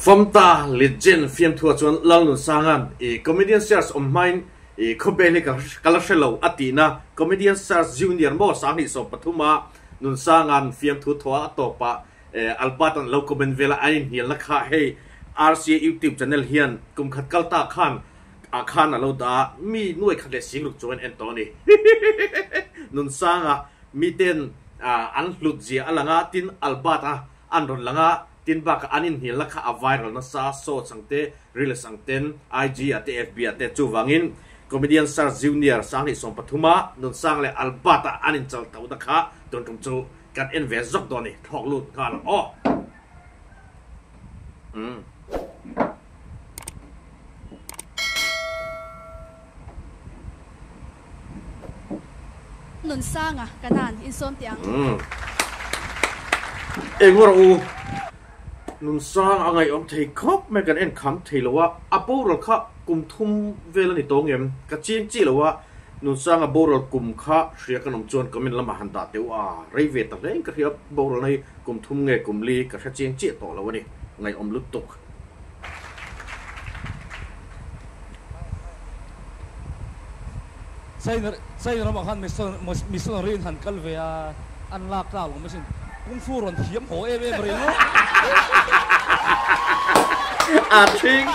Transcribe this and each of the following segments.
Famta legend film thua chuan lalun sangan comedian stars mine khobeli kalashelo atina comedian stars junior mo sangni so pathuma nun sangan film thu thua topa alpatan lo comment vela ain hial na kha he RCA YouTube channel hian kum khat kalta khan akhan alo da mi nuai khale singruk chuan Anthony nun sanga mi ten an hlut zia alanga tin albata an ron langa tin bak anin hi lakha a viral na sa so changte reel sangten IG ate FB ate chuwangin comedian star junior sangni som pathuma nun sangle albata anin chal tau da kha ton tum chu kat en ve zok doni thok lut kan o nun sanga kanan in som tiang engor u nun sang angai om thei khop me kan en kham thei lowa apurol kha kum thum velani tongem ka chin chi lowa nun sang a borol kum kha hria kanom chon kamin lama handa tewa reive ta leng ka hria borol nei kum thum nge kum li ka hra chin chi to lawani ngai om lut tuk sai na ma khan mission rin han kalve a an lak ta lo masin kung fu ron thiam ho em rin no a thing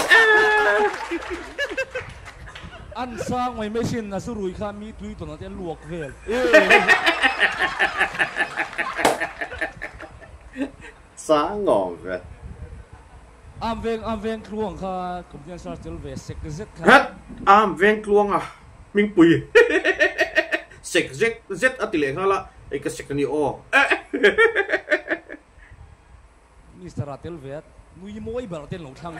an sang mai masin na surui kha mi tui to na ten luok vel sang ngom ve am veng kluang kha comedian star tel ve sek zet kha hat am veng kluang a ming pui sek zet atile khala e ka sekani o Mr. Atel vet nui moi bar ten lo thang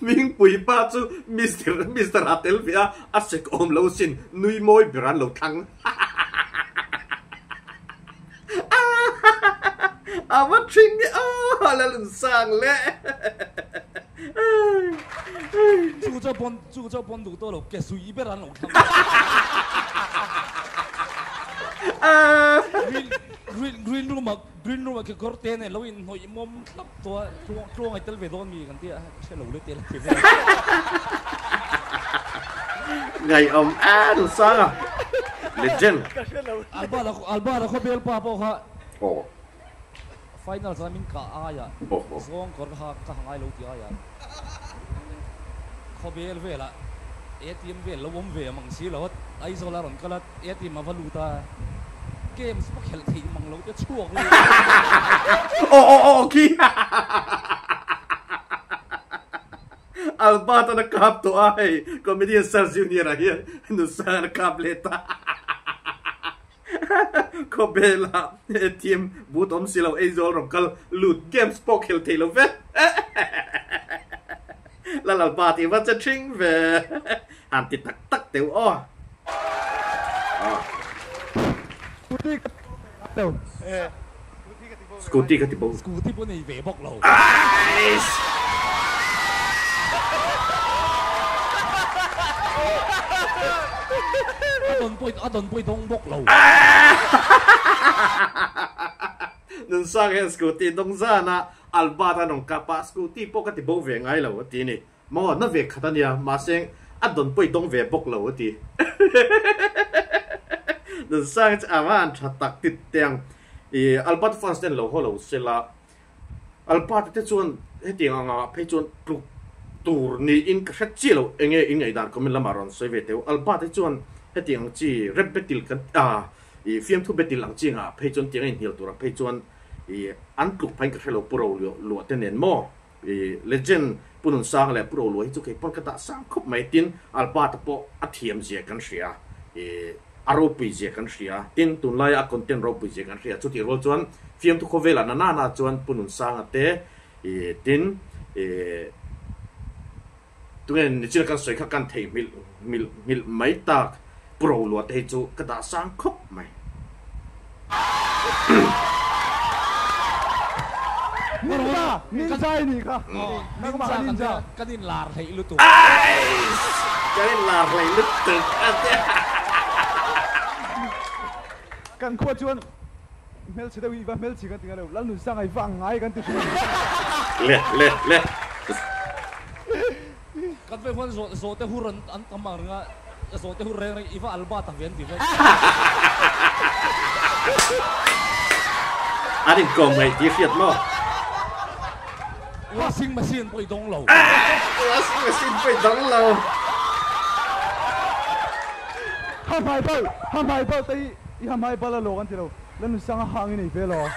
ming pui pa chu Mr. Atel via asek om lo sin nui moi bran lo thang awa thing ni la lun sang le chu cho pon du to lo ke sui beran lo thang green room ke korte ne lo in hoi mom tlap to truang ai tel ve don mi kan tia se lo le tel ke ngày ông đủ sang à legend alba ko bel pa po ha oh final sa min ka aya zong kor ha ka hangai lo ti aya ko bel vela ATM vel lo bom ve mang si lo ai zo la ron kala ATM ma valuta games pa khel thei mang lo te chuak lo ki albata na kap to ai comedian star junior ahia no sar kapleta ko bela ATM butom silo azol rom kal loot games pa khel thei lo ve la la party va cha ching ve han ti tak tak teu o Scooty ka tipo Scooty po nei ve bok lo adon poi dong bok lo nun sang hen Scooty dong za na albata nong kapa Scooty po ka tipo ve ngai lo ti ni mo na ve khatania ma seng adon poi dong ve bok lo ti nun sang awan thatak tit teng albat fans den lo holo sela albat te chuan hetiang anga phei chuan tur ni in ka khat chi lo enge ingai dan komin lamaron soi ve teu albat te chuan hetiang chi repetil kan film thu betil ang chi nga phei chuan tiang in hil tur phei chuan an kluk phain ka khelo puro lo tenen mo legend punun sang le puro lo hi chu ke pon ka ta sang khop mai tin albat po athiam je kan ria aropi je kan ria tin tun lai a content ropi je kan ria chuti rol chuan film tu khovela na chuan punun sang ate tin tungen ni chil kan soi kha kan thei mil mai tak pro lo te chu ka ta sang khop mai ninja ini kah ninja kanin lar thei lu tu kanin lar thei lu tu kan kho chuan mel chida wi va mel chiga tinga lal nu sang ai wang ngai kan ti le kan ve hon zo te huran an tamang nga zo te hureng iwa alba ta ven ti ve anh còn ngày tiếc thiệt mà washing machine poi dong lo washing machine phải đóng lâu ham hai bao tai i ham hai bala lo kan ti lo lal nu sang hang ni ve lo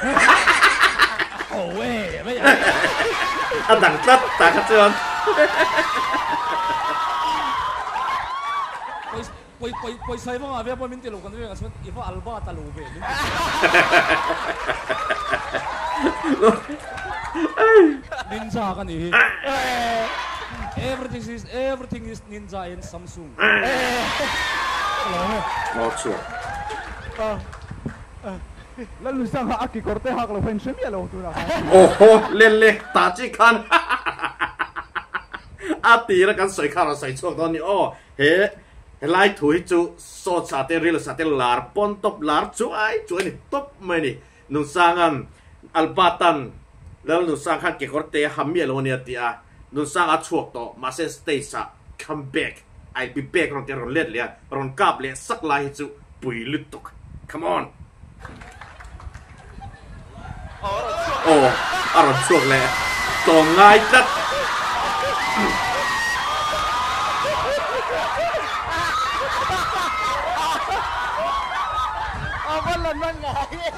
oh we ve anh đẳng tất ta khát chưa poi sai mo ave poi min ti lo kan ve ngasot iwa alba ta lo ve ninja kan ni everything is ninja in Samsung mau chuột lal nu sang ha aki korte hak lo fen shem ya lo tu na oh lên ta chỉ khăn à tí là cái sợi khăn là sợi chuột đó nhỉ oh he lại thổi chú so sa te ril sa te lar pon top lar chú ai này top mày nè nung sang an albatanแล้วนุสร้างขัดเกี่ยวกับเตะฮัมเมียโลเนียตีอ่ะนุสร้างอัดช่วงต่อมาเซสเตซ่า come back I be back รอนเตะรอนเล็ดเลยรอนกาบเลยสักลายจูปุยลุตก come on โอ้อารมณ์ช่วงเลยต่อง่ายจัดเ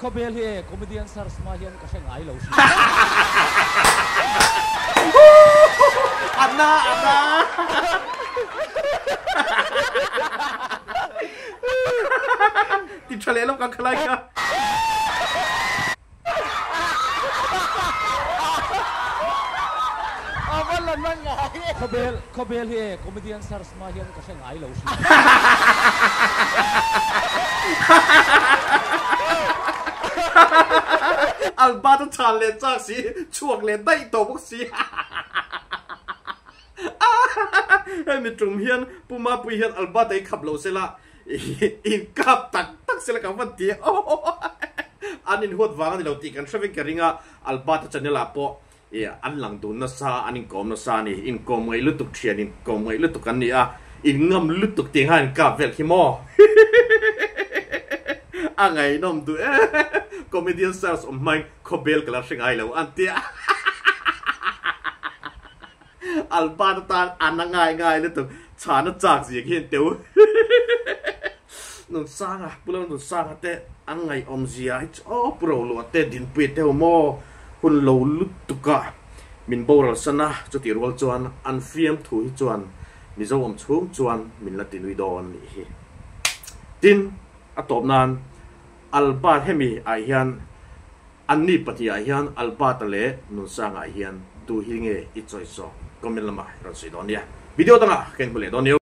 ขาเบลเฮคอมเมดี้สตาร์สมาเฮียนก็ใช่ไงเราสิอันน่าติดทะเลแล้วกันใครกันเขาเบลเฮคอมเมดี้สตาร์สมาเฮียนก็ใช่ไงเราสิอัลบาต้องชาเลนจากสิช่วงเลนได้ตัวพวกสิไอ้มีตรงเฮียนปูมาปุยเฮียนอัลบาได้ขับโลเซล่าอินกับตักเซล่ากับวันเดียวอันนี้หัววางนี่เราตีกันทราฟิกกันริงอ่ะอัลบาจะเนี่ยละปออันหลังดูนัสซาอันนี้กอมนัสซานี่อินกอมไงลุตุกเทียนอินกอมไงลุตุกกันนี่อ่ะอินงำลุตุกเตียงหันกับเวลคิมอไงน้องดูcomedian stars of mine kobel kala sing ai lo antia albatan anangai le tu chana chak ji khin teu nun sanga pulang nun sanga te angai om zia oh pro lo te din pi te mo hun lo lut tu ka min boral sana chuti rol chuan an fiam thui chuan mi zo om chung chuan min la tin wi don ni hi tin atop nan albat hemi ahian anni pati ahian albat le nun sang ahian tu hinge i choi so comment lama ran si don ya video tanga ken bule don